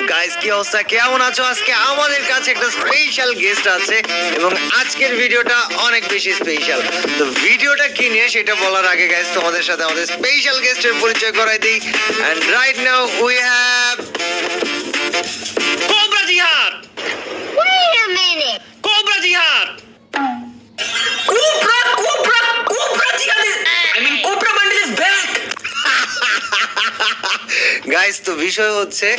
Guys কি অবস্থা, কেমন আছো? আজকে আমাদের কাছে একটা স্পেশাল গেস্ট আছে এবং আজকের ভিডিওটা অনেক বেশি স্পেশাল। তো ভিডিওটা কি নিয়ে সেটা বলার আগে গাইস তোমাদের সাথে আমাদের স্পেশাল গেস্টের পরিচয় করাই দিই। And right now we have Cobra Jihad. Wait a minute. Cobra Jihad. Cobra Jihan is, I mean Cobra Bundle is back. Guys তো বিষয় হচ্ছে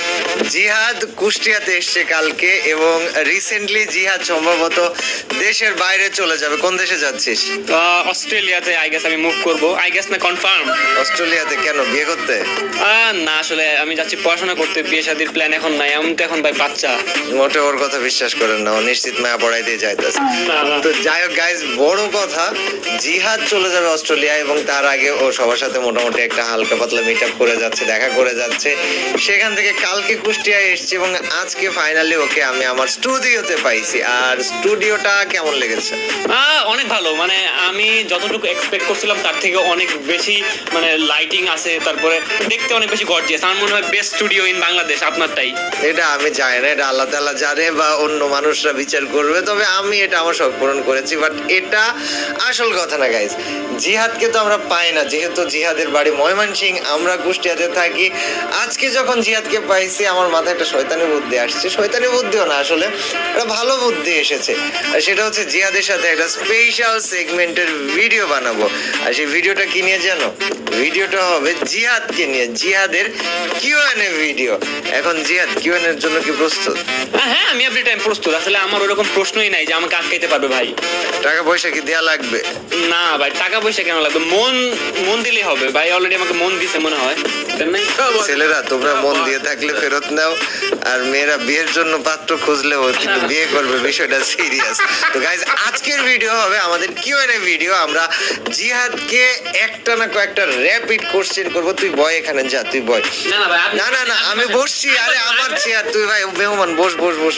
জিহাদ কুষ্টিয়াতে এসছে কালকে এবং রিসেন্টলি জিহাদ সম্ভবত দেশের বাইরে চলে যাবে। কোন দেশে যাচ্ছিস? অস্ট্রেলিয়াতে আই গেস আমি মুভ করব। আই গেস না কনফার্ম। অস্ট্রেলিয়াতে কেন, বিয়ে করতে? না আসলে আমি যাচ্ছি পড়াশোনা করতে, বিয়ে শাদীর প্ল্যান এখন নাই। আমি তো এখন ভাই বাচ্চা। মোটে ওর কথা বিশ্বাস করেন না, ও নিশ্চিত মায়া পড়াই দিয়ে যাইতেছে। না, না। তো যাই হোক গাইস, বড় কথা জিহাদ চলে যাবে অস্ট্রেলিয়া এবং তার আগে ও সবার সাথে মোটামুটি একটা হালকা পাতলা মিট আপ করে যাচ্ছে, দেখা করে যাচ্ছে। সেখান থেকে কালকে কুষ্টিয়ায় এসেছে এবং আজকে ফাইনালি ওকে আমি আমার স্টুডিওতে পাইছি। আর স্টুডিওটা কেমন লেগেছে? অনেক ভালো, মানে আমি যতটুকু এক্সপেক্ট করছিলাম তার থেকে অনেক বেশি, মানে লাইটিং আছে, তারপরে দেখতে অনেক বেশি গর্জিয়াস। আমার মনে হয় বেস্ট স্টুডিও ইন বাংলাদেশ আপনারটাই। এটা আমি জানি না, এটা আল্লাহ তাআলা জানে বা অন্য মানুষরা বিচার করবে, তবে আমি এটা আমার শখ পূরণ করেছি। বাট এটা আসল কথা না গাইস, জিহাদকে তো আমরা পাই না, যেহেতু জিহাদের বাড়ি ময়মনসিংহ, আমরা কুষ্টিয়াতে থাকি। আজকে যখন জিহাদকে পাইছি আমার মাথায় একটা শয়তানি বুদ্ধি আসছে, শয়তানি বুদ্ধিও না আসলে, একটা ভালো বুদ্ধি এসেছে। আর সেটা হচ্ছে জিহাদের সাথে একটা স্পেশাল সেগমেন্টের ভিডিও বানাবো। আর সেই ভিডিওটা কি নিয়ে জানো? ভিডিওটা হবে জিহাদকে নিয়ে, জিহাদের কিউএনএ ভিডিও। এখন জিহাদ কিউএনএ এর জন্য কি প্রস্তুত? হ্যাঁ, আমি এভরি টাইম প্রস্তুত। আসলে আমার ওরকম প্রশ্নই নাই যে আমাকে আটকাইতে পারবে ভাই। টাকা পয়সা কি দেয়া লাগবে? না ভাই, টাকা পয়সা কেন লাগবে? মন দিলেই হবে ভাই। অলরেডি আমাকে মন দিছে মনে হয়, তাই না? ছেলেরা তোমরা মন দিয়ে থাকলে ফেরত নাও, আর মেয়েরা বিয়ের জন্য পাত্র খুঁজলেও কিন্তু বিয়ে করবে, বিষয়টা সিরিয়াস। তো গাইজ আজকের ভিডিও হবে আমাদের কিউএনএ ভিডিও। আমরা জিহাদকে একটা না কয়েকটা র‍্যাপিড কোশ্চেন করব। তুই বয় এখানে, যা তুই বয়। না না ভাই, আপনি- না না না, আমি বসছি, আরে আমার চেয়ার, তুই ভাই মেহমান, বস বস বস।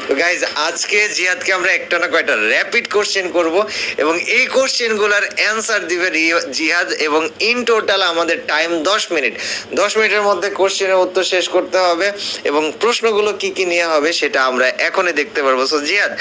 তো গাইজ আজকে জিহাদকে আমরা একটা না কয়েকটা র‍্যাপিড কোশ্চেন করব এবং এই কোশ্চেনগুলোর অ্যানসার দিবে জিহাদ এবং ইন টোটাল আমাদের টাইম 10 মিনিট। 10 মিনিটের মধ্যে কোশ্চেনের উত্তর শেষ করতে হবে এবং প্রশ্নগুলো কি কি নিয়ে হবে সেটা আমরা এখনই দেখতে পারবো। সো জিহাদ